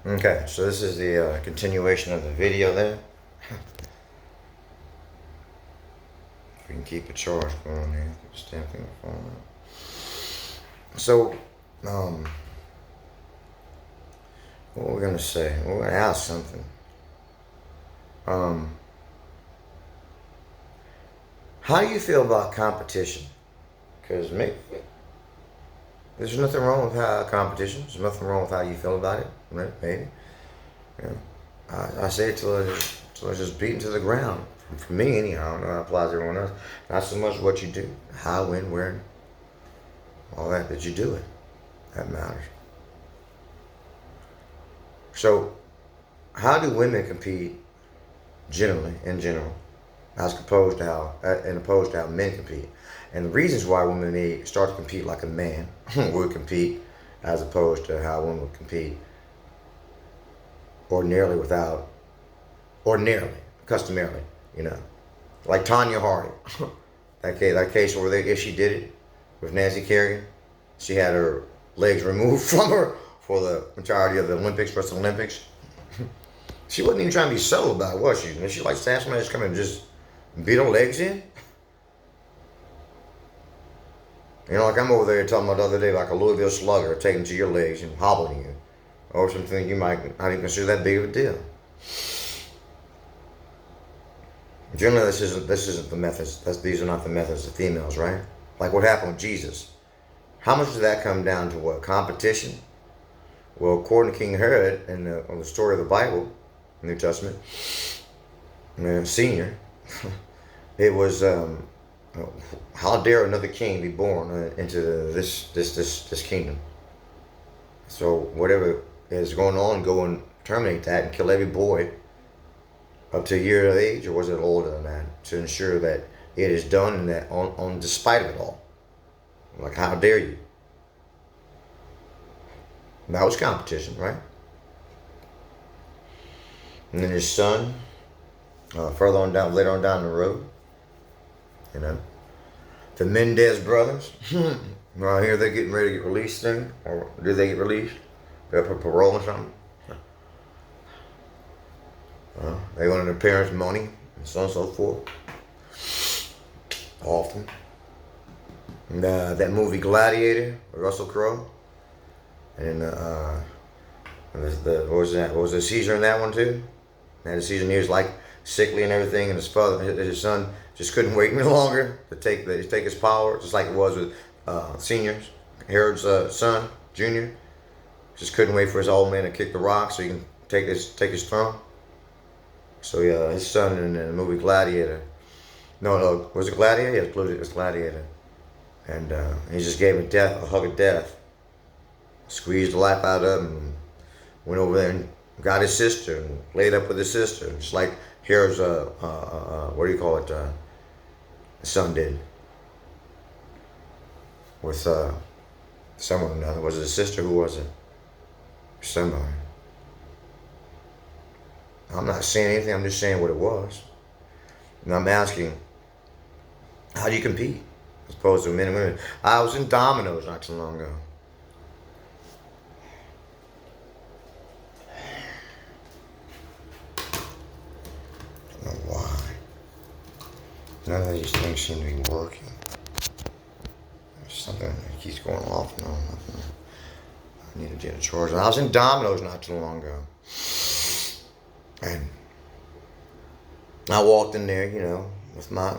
Okay, so this is the continuation of the video there. If we can keep a charge going here, just damn thing the phone up. So, um, what we're gonna say? We're gonna ask something. Um, how do you feel about competition? Because maybe there's nothing wrong with how competition. There's nothing wrong with how you feel about it, right? Maybe. Yeah. I say it till it's just beaten to the ground. For me, anyhow. I don't know how it applies to everyone else. Not so much what you do, how, when, where, all that you do it. That matters. So, how do women compete generally, in general, as opposed to how men compete? And the reasons why women may start to compete like a man would compete, as opposed to how women would compete ordinarily, customarily, you know, like Tanya Harding. that case where if she did it with Nancy Kerrigan, she had her legs removed from her for the entirety of the Olympics, first Olympics. She wasn't even trying to be subtle about it, was she? And she like to have somebody just come and just beat her legs in. You know, like I'm over there talking about the other day, like a Louisville slugger taking to your legs and hobbling you, or something you might not even consider that big of a deal. Generally, this isn't the methods. These are not the methods of females, right? Like what happened with Jesus. How much does that come down to what? Competition? Well, according to King Herod in on the story of the Bible, New Testament, senior, it was how dare another king be born into this kingdom? So whatever is going on, go and terminate that and kill every boy up to a year of age, or was it older than that, to ensure that it is done and that on despite of it all. Like, how dare you? That was competition, right? And then his son, later on down the road, you know, the Mendez brothers. Well, here they're getting ready to get released soon, or did they get released? They up for parole or something? Well, they wanted their parents' money and so on and so forth. Often. And that movie Gladiator with Russell Crowe. And what was that? What was the Caesar in that one too? And the Caesar, he was like sickly and everything, and his son, just couldn't wait any longer to take his power, just like it was with seniors. Herod's son, Junior, just couldn't wait for his old man to kick the rock so he can take his throne. So yeah, his son in the movie Gladiator. No, was it Gladiator? Yeah, it was Gladiator. And he just gave him a hug of death. Squeezed the life out of him and went over there and got his sister and laid up with his sister. Just like Herod's, what do you call it, son did. With someone or another. Was it a sister? Who was it? Somebody. I'm not saying anything, I'm just saying what it was. And I'm asking, how do you compete? As opposed to men and women. I was in Domino's not too long ago. I don't know why. None of these things seem to be working. There's something that keeps going off and on. I need to get a charge. I was in Domino's not too long ago. And I walked in there, you know, with my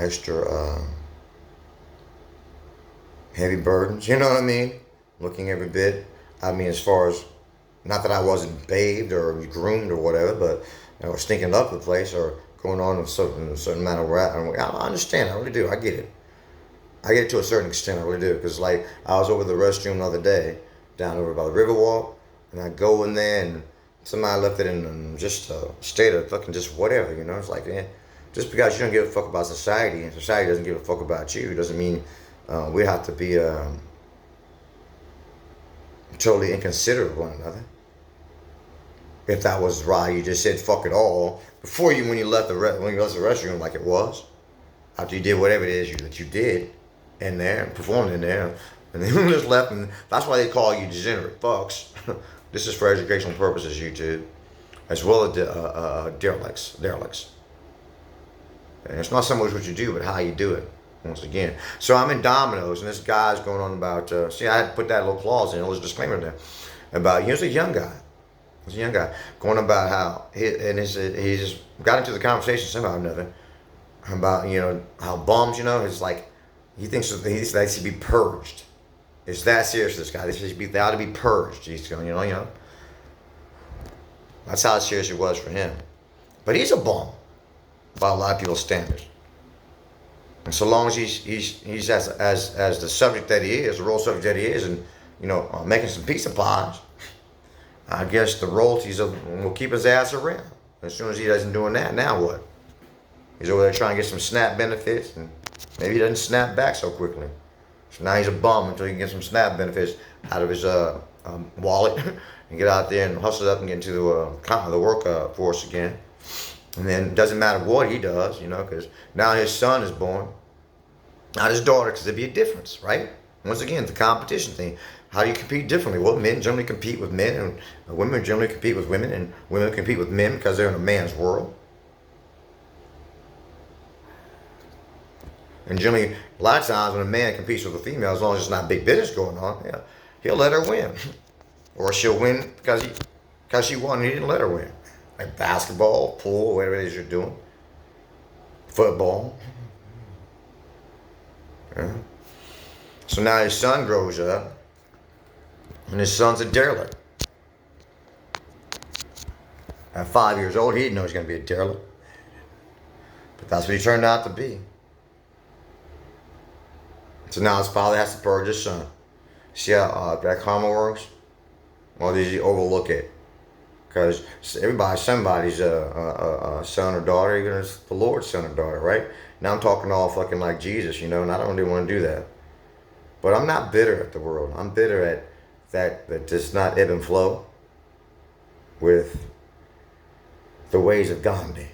extra heavy burdens, you know what I mean? Looking every bit. I mean, as far as, not that I wasn't bathed or groomed or whatever, but I was stinking up the place or going on a certain amount of rat. I understand, I really do, I get it. I get it to a certain extent, I really do. Because, like, I was over the restroom the other day, down over by the Riverwalk, and I go in there and somebody left it in just a state of fucking just whatever, you know? It's like, just because you don't give a fuck about society and society doesn't give a fuck about you, doesn't mean we have to be totally inconsiderate of one another. If that was right, you just said fuck it all before when you left the restroom, like it was, after you did whatever it is that you did in there, performed in there, And they just left, and that's why they call you degenerate fucks. This is for educational purposes, YouTube, as well as derelicts. And it's not so much what you do, but how you do it. Once again, so I'm in Domino's, and this guy's going on about. See, I had to put that little clause in, a little disclaimer there about. He was a young guy. He was a young guy going about how he just got into the conversation somehow or another about how bums it's like he thinks that they should be purged. It's that serious. This guy, they ought to be purged. He's going, That's how serious it was for him. But he's a bum by a lot of people's standards. And so long as he's as the subject that he is, the role subject that he is, and making some pizza pies, I guess the royalties will keep his ass around. As soon as he doesn't doing that, now what? He's over there trying to get some SNAP benefits, and maybe he doesn't snap back so quickly. So now he's a bum until he can get some SNAP benefits out of his wallet and get out there and hustle up and get into the workforce again. And then it doesn't matter what he does, because now his son is born, not his daughter, because there'd be a difference, right? Once again, the competition thing. How do you compete differently? Well, men generally compete with men, and women generally compete with women, and women compete with men because they're in a man's world. And generally, a lot of times when a man competes with a female, as long as there's not big business going on, he'll let her win. Or she'll win because she won and he didn't let her win. Like basketball, pool, whatever it is you're doing. Football. Yeah. So now his son grows up, and his son's a derelict. At 5 years old, he didn't know he was going to be a derelict. But that's what he turned out to be. So now his father has to purge his son. See how that karma works? Or does he overlook it? Because somebody's son or daughter, even it's the Lord's son or daughter, right? Now I'm talking all fucking like Jesus, and I don't really want to do that. But I'm not bitter at the world. I'm bitter at that does not ebb and flow with the ways of Gandhi.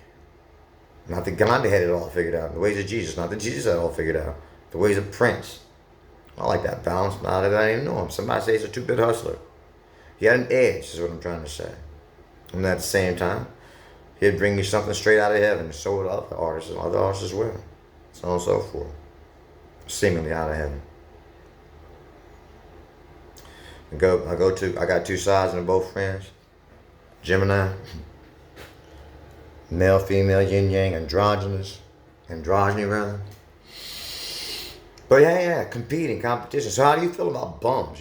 Not that Gandhi had it all figured out. The ways of Jesus, not that Jesus had it all figured out. The ways of Prince. I like that balance. Now that I didn't know him. Somebody says he's a two-bit hustler. He had an edge, is what I'm trying to say. And at the same time, he'd bring you something straight out of heaven. So would other artists as well. So on and so forth. Seemingly out of heaven. I got two sides and they're both friends. Gemini. Male, female, yin yang, androgyny rather. But competing, competition. So how do you feel about bums,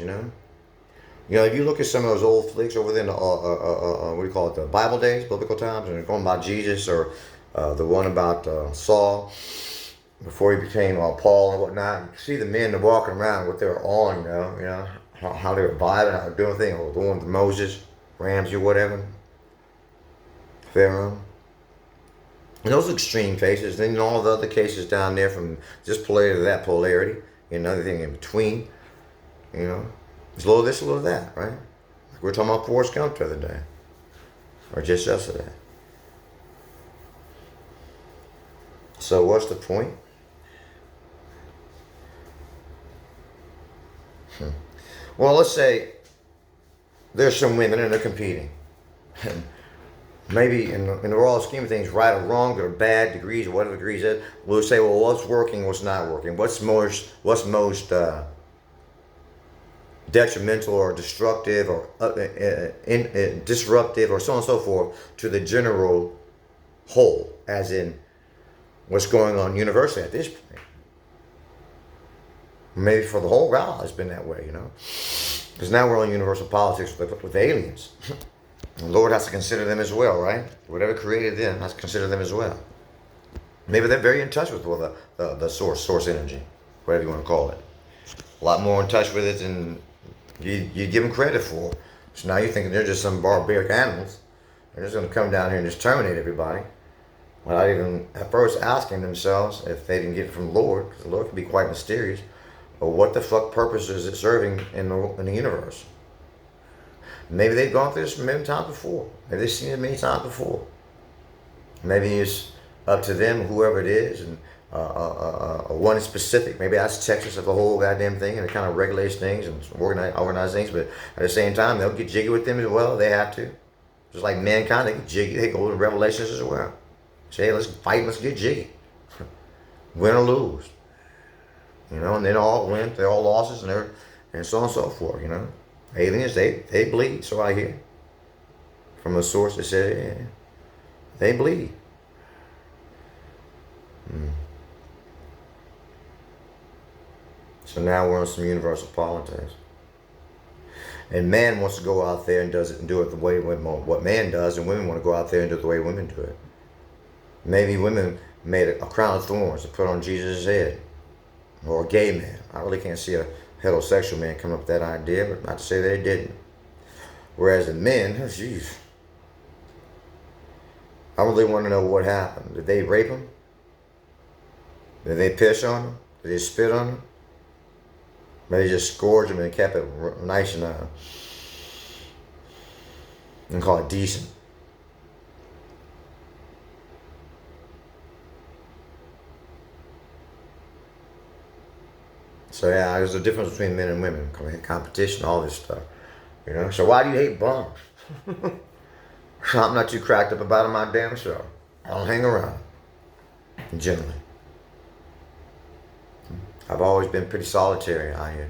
if you look at some of those old flicks over there in the, what do you call it, the Bible days, biblical times, and they're going about Jesus, or the one about Saul, before he became Paul and whatnot, you see the men that walking around with their on, how they were vibing, how they're doing things, or the one with Moses, Ramsey, or whatever, Pharaoh. And those extreme cases, then all the other cases down there from this polarity to that polarity, and everything in between, It's a little this, a little that, right? Like we were talking about Forrest Gump the other day. Or just yesterday. So what's the point? Well, let's say there's some women and they're competing. Maybe in the overall scheme of things, right or wrong, or bad degrees, or whatever degrees is, we'll say, well, what's working, what's not working? What's most detrimental or destructive or disruptive or so on and so forth to the general whole, as in what's going on universally at this point. Maybe for the whole route it's been that way, because now we're on universal politics with aliens. The Lord has to consider them as well, right? Whatever created them has to consider them as well. Maybe they're very in touch with the source energy, whatever you want to call it. A lot more in touch with it than you give them credit for. So now you're thinking they're just some barbaric animals. They're just going to come down here and just terminate everybody without even at first asking themselves if they didn't get it from the Lord, because the Lord can be quite mysterious, or what the fuck purpose is it serving in the universe. Maybe they've gone through this many times before. Maybe they've seen it many times before. Maybe it's up to them, whoever it is, and one specific. Maybe that's Texas of the whole goddamn thing, and it kind of regulates things and organize things. But at the same time, they'll get jiggy with them as well. They have to. Just like mankind, they get jiggy. They go to Revelations as well. Say, hey, let's fight. Let's get jiggy. Win or lose. You know, and then all win. They're all losses and so on and so forth. You know, aliens they bleed. So I hear from a source that said, yeah, they bleed. So now we're on some universal politics. And man wants to go out there and do it the way what man does, and women want to go out there and do it the way women do it. Maybe women made a crown of thorns to put on Jesus' head. Or a gay man. I really can't see a heterosexual man come up with that idea, but not to say they didn't. Whereas the men, jeez, I really want to know what happened. Did they rape him? Did they piss on him? Did they spit on him? Maybe they just scourged him and kept it nice and call it decent. So yeah, there's a difference between men and women. Competition, all this stuff. You know. So why do you hate bums? I'm not too cracked up about it my damn self. I don't hang around. Generally. I've always been pretty solitary out here.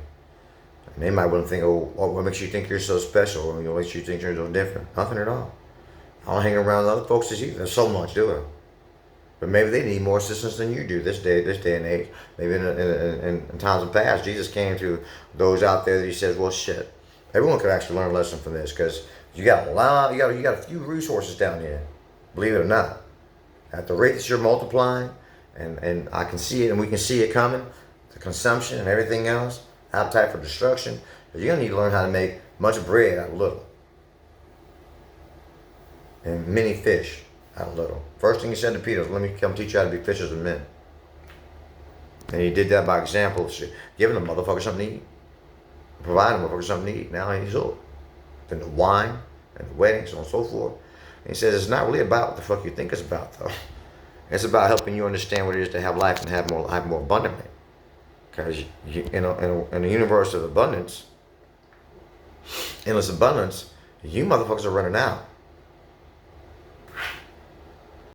And they might want to think, oh, what makes you think you're so special? What makes you think you're so different? Nothing at all. I don't hang around with other folks as either. There's so much doing. But maybe they need more assistance than you do this day and age. Maybe in times of past, Jesus came to those out there that he says, well, shit. Everyone could actually learn a lesson from this because you got a few resources down here, believe it or not. At the rate that you're multiplying, and I can see it, and we can see it coming, the consumption and everything else, appetite for destruction, you're going to need to learn how to make much bread out of little. And many fish out of little. First thing he said to Peter was, let me come teach you how to be fishers of men. And he did that by example, giving the motherfucker something to eat. Providing the motherfucker something to eat. Now he's hooked. Then the wine and the wedding, so on and so forth. And he says, it's not really about what the fuck you think it's about, though. It's about helping you understand what it is to have life and have more abundantly. Because in a universe of abundance, endless abundance, you motherfuckers are running out.